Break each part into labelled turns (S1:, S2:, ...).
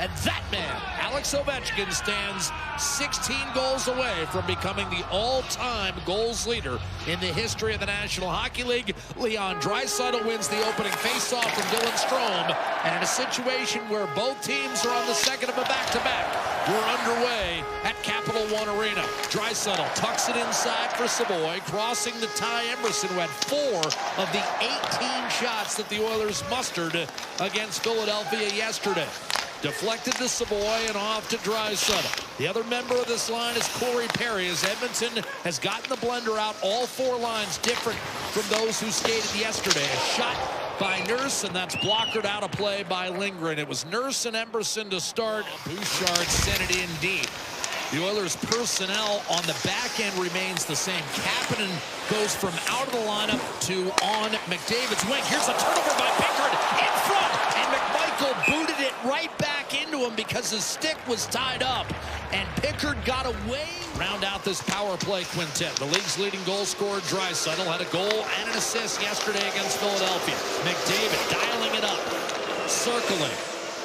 S1: And that man, Alex Ovechkin, stands 16 goals away from becoming the all-time goals leader in the history of the National Hockey League. Leon Draisaitl wins the opening faceoff from Dylan Strome. And in a situation where both teams are on the second of a back-to-back, we're underway at Capital One Arena. Draisaitl tucks it inside for Savoy, crossing to Ty Emerson, who had 4 of the 18 shots that the Oilers mustered against Philadelphia yesterday. Deflected to Savoy and off to Draisaitl. The other member of this line is Corey Perry, as Edmonton has gotten the blender out. All 4 lines different from those who skated yesterday. A shot by Nurse, and that's blockered out of play by Lindgren. It was Nurse and Emerson to start. Bouchard sent it in deep. The Oilers' personnel on the back end remains the same. Kapanen goes from out of the lineup to on McDavid's wing. Here's a turnover by Pickard in front, and McMichael booted it right back into him because his stick was tied up, and Pickard got away. Round out this power play quintet. The league's leading goal scorer, Draisaitl, had a goal and an assist yesterday against Philadelphia. McDavid dialing it up, circling,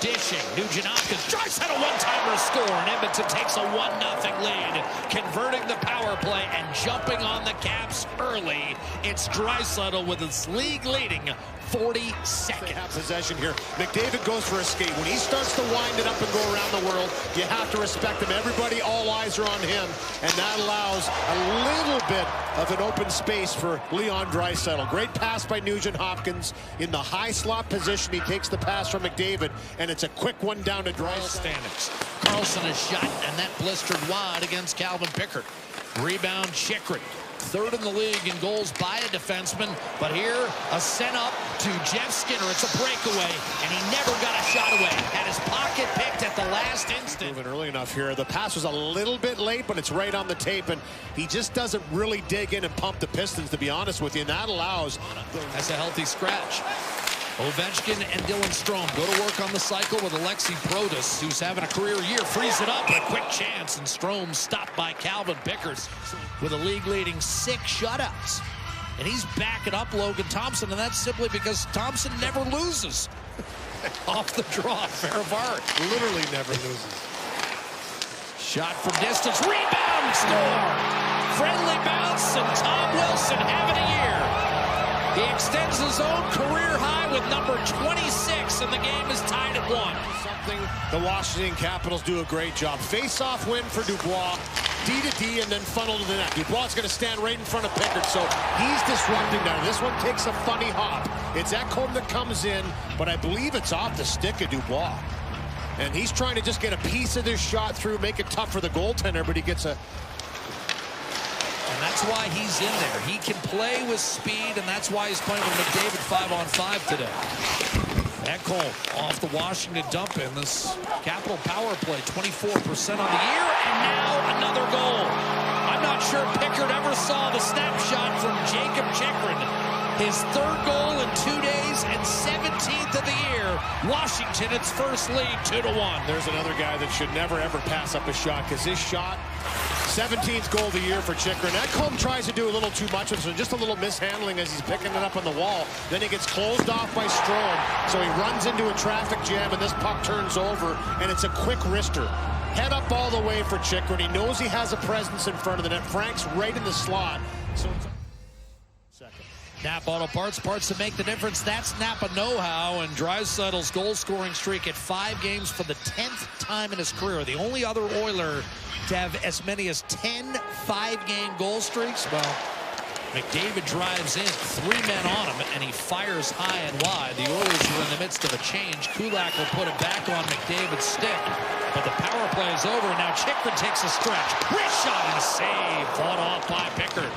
S1: dishing. Nugent-Hopkins, Draisaitl one-timer score, and Edmonton takes a 1-0 lead, converting the power play and jumping on the Caps early. It's Draisaitl with his league-leading 40 seconds.
S2: They have possession here. McDavid goes for a skate. When he starts to wind it up and go around the world, you have to respect him. Everybody, all eyes are on him, and that allows a little bit of an open space for Leon Draisaitl. Great pass by Nugent-Hopkins in the high slot position. He takes the pass from McDavid, and it's a quick one down to Draisaitl.
S1: Carlson is shot, and that blistered wide against Calvin Pickard. Rebound, Chychrun. 3rd in the league in goals by a defenseman, but here a send up to Jeff Skinner. It's a breakaway, and he never got a shot away. Had his pocket picked at the last instant.
S2: Moving early enough here. The pass was a little bit late, but it's right on the tape, and he just doesn't really dig in and pump the Pistons, to be honest with you, and that allows.
S1: That's a healthy scratch. Ovechkin and Dylan Strome go to work on the cycle with Alexi Protas, who's having a career year. Frees it up, but a quick chance, and Strome stopped by Calvin Pickard with a league-leading 6 shutouts. And he's backing up Logan Thompson, and that's simply because Thompson never loses. Off the draw, Fairvart.
S2: Literally never loses.
S1: Shot from distance, rebound, score! Friendly bounce, and Tom Wilson having a year. He extends his own career high with number 26, and the game is tied at 1.
S2: Something the Washington Capitals do a great job. Face-off win for Dubois, D-to-D, and then funnel to the net. Dubois is going to stand right in front of Pickard, so he's disrupting now. This one takes a funny hop. It's Ekholm that comes in, but I believe it's off the stick of Dubois. And he's trying to just get a piece of this shot through, make it tough for the goaltender, but he gets a...
S1: And that's why he's in there. He can play with speed, and that's why he's playing with McDavid 5-on-5 today. Ekholm off the Washington dump in. This Capital power play, 24% on the year, and now another goal. I'm not sure Pickard ever saw the snapshot from Jacob Chychrun. His 3rd goal in 2 days and 17th of the year. Washington, its first lead, 2-1.
S2: There's another guy that should never, ever pass up a shot, because his shot, 17th goal of the year for Chychrun. Ekholm tries to do a little too much, so just a little mishandling as he's picking it up on the wall. Then he gets closed off by Strome, so he runs into a traffic jam, and this puck turns over, and it's a quick wrister. Head up all the way for Chychrun. He knows he has a presence in front of the net. Frank's right in the slot. So it's second.
S1: Napa Auto Parts, parts that make the difference. That's Napa know-how, and Draisaitl's goal-scoring streak at 5 games for the 10th time in his career. The only other Oiler to have as many as 10 5-game goal streaks. Well, McDavid drives in, 3 men on him, and he fires high and wide. The Oilers are in the midst of a change. Kulak will put it back on McDavid's stick, but the power play is over, and now Chychrun takes a stretch. Wrist shot and a save, fought off by Pickard.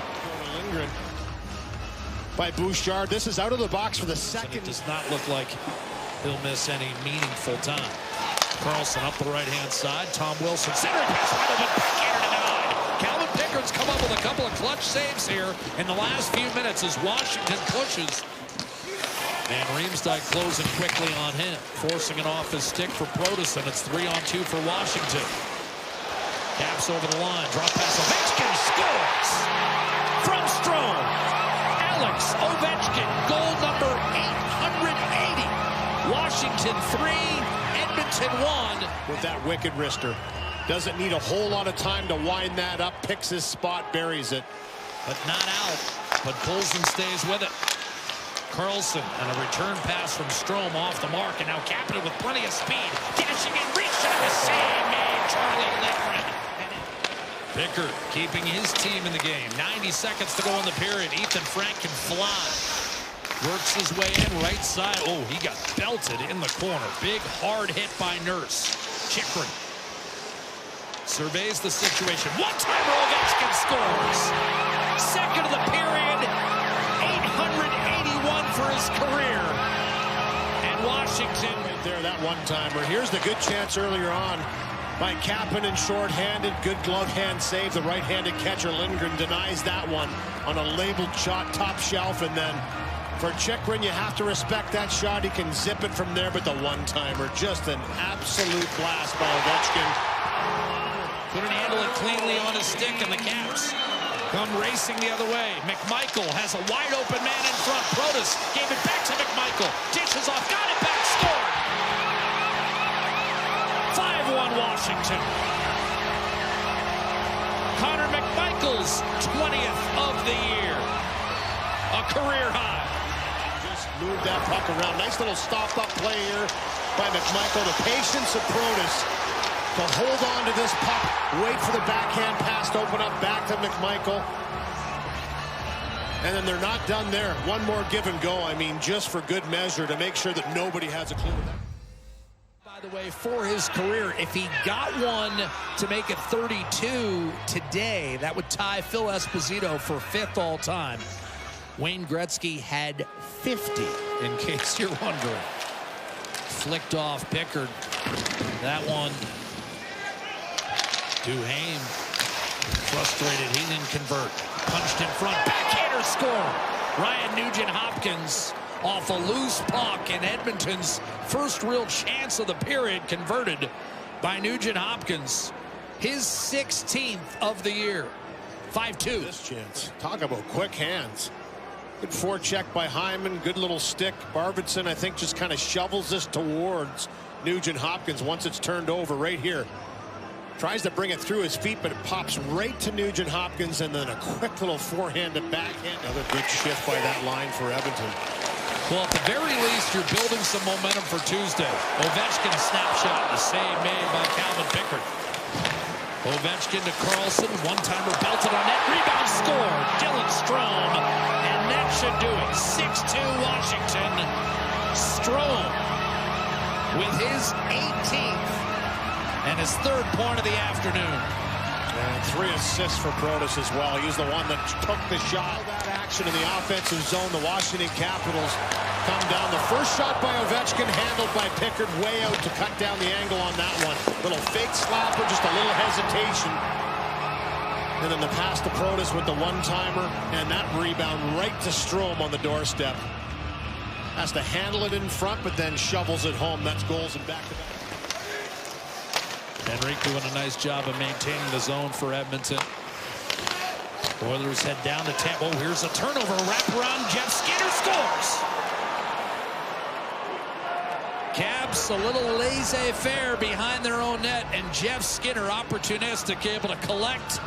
S2: Lindgren by Bouchard. This is out of the box for the second.
S1: It does not look like he'll miss any meaningful time. Carlson up the right-hand side. Tom Wilson centering pass right over, backhand denied. Calvin Pickard's come up with a couple of clutch saves here in the last few minutes as Washington pushes. And Riemsdyk closing quickly on him, forcing it off his stick for Protas, and it's 3-on-2 for Washington. Caps over the line, drop pass, Ovechkin scores from Strome. Alex Ovechkin, goal number 880 Washington 3, Edmonton 1.
S2: With that wicked wrister. Doesn't need a whole lot of time to wind that up. Picks his spot, buries it.
S1: But not out. But Poulsen stays with it. Carlson and a return pass from Strome off the mark. And now Kapanen with plenty of speed. Dashing and reaching. The save made Charlie Lindgren. Pickard keeping his team in the game. 90 seconds to go in the period. Ethan Frank can fly. Works his way in right side. Oh, he got belted in the corner. Big hard hit by Nurse. Chychrun surveys the situation. One-timer, Ovechkin scores. Second of the period. 881 for his career. And Washington.
S2: Right there, that one-timer. Here's the good chance earlier on by Kapanen, short-handed. Good glove hand save. The right-handed catcher Lindgren denies that one on a labeled shot, top shelf, and then for Chychrun, you have to respect that shot. He can zip it from there, but the one-timer, just an absolute blast by Ovechkin.
S1: Couldn't handle it cleanly on his stick, and the Caps come racing the other way. McMichael has a wide-open man in front. Protas gave it back to McMichael. Dishes off, got it back, scored. 5-1 Washington. Connor McMichael's 20th of the year. A career high.
S2: Move that puck around. Nice little stopped-up play here by McMichael. The patience of Protas to hold on to this puck, wait for the backhand pass to open up back to McMichael. And then they're not done there. One more give and go. I mean, just for good measure to make sure that nobody has a clue.
S1: By the way, for his career, if he got one to make it 32 today, that would tie Phil Esposito for 5th all-time. Wayne Gretzky had 50, in case you're wondering. Flicked off Pickard. That one. Duhaime. Frustrated, he didn't convert. Punched in front, backhander score. Ryan Nugent-Hopkins off a loose puck, and Edmonton's first real chance of the period converted by Nugent-Hopkins. His 16th of the year. 5-2.
S2: This chance. Talk about quick hands. Good forecheck by Hyman. Good little stick. Arvidsson, I think, just kind of shovels this towards Nugent-Hopkins once it's turned over right here. Tries to bring it through his feet, but it pops right to Nugent-Hopkins, and then a quick little forehand to backhand. Another good shift by that line for Edmonton.
S1: Well, at the very least, you're building some momentum for Tuesday. Ovechkin, a snapshot, a save made by Calvin Pickard. Ovechkin to Carlson, one-timer belted on net, rebound score. Dylan Strome, and that should do it. 6-2 Washington. Strome with his 18th and his 3rd point of the afternoon.
S2: And 3 assists for Protas as well. He's the one that took the shot. That action in the offensive zone. The Washington Capitals come down. The first shot by Ovechkin handled by Pickard way out to cut down the angle on that one. Little fake slapper, just a little hesitation. And then the pass to Protas with the one-timer, and that rebound right to Strome on the doorstep. Has to handle it in front, but then shovels it home. That's goals and back-to-back.
S1: Henrique doing a nice job of maintaining the zone for Edmonton. Oilers head down to Tampa. Oh, here's a turnover. Wraparound. Jeff Skinner scores. Caps a little laissez-faire behind their own net, and Jeff Skinner opportunistic, able to collect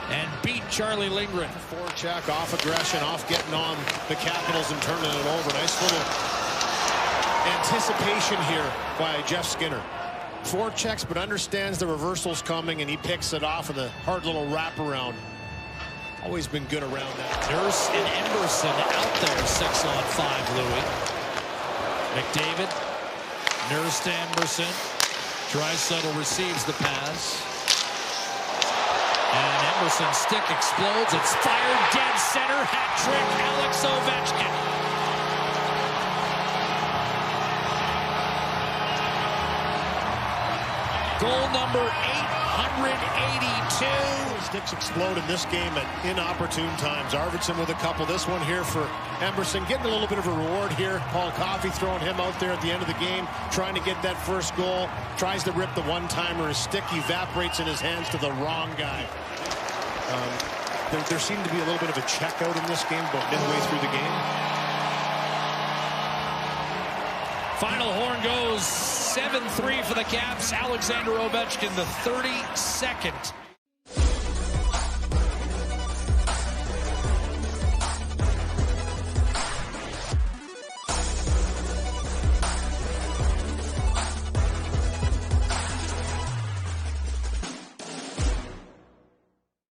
S1: and beat Charlie Lindgren.
S2: Forecheck, off aggression, off getting on the Capitals and turning it over. Nice little anticipation here by Jeff Skinner. Forechecks, but understands the reversal's coming, and he picks it off with a hard little wraparound. Always been good around that.
S1: Nurse and Emberson out there, 6-on-5, Louis. McDavid, Nurse to Emberson. Draisaitl receives the pass. And Emberson's stick explodes. It's fired dead center. Hat trick, Alex Ovechkin. Goal number 882.
S2: Sticks explode in this game at inopportune times. Arvidsson with a couple. This one here for Emberson, getting a little bit of a reward here. Paul Coffey throwing him out there at the end of the game, trying to get that first goal. Tries to rip the one-timer. His stick evaporates in his hands to the wrong guy. There seemed to be a little bit of a check out in this game, about midway through the game.
S1: Final horn goes 7-3 for the Caps. Alexander Ovechkin, the 32nd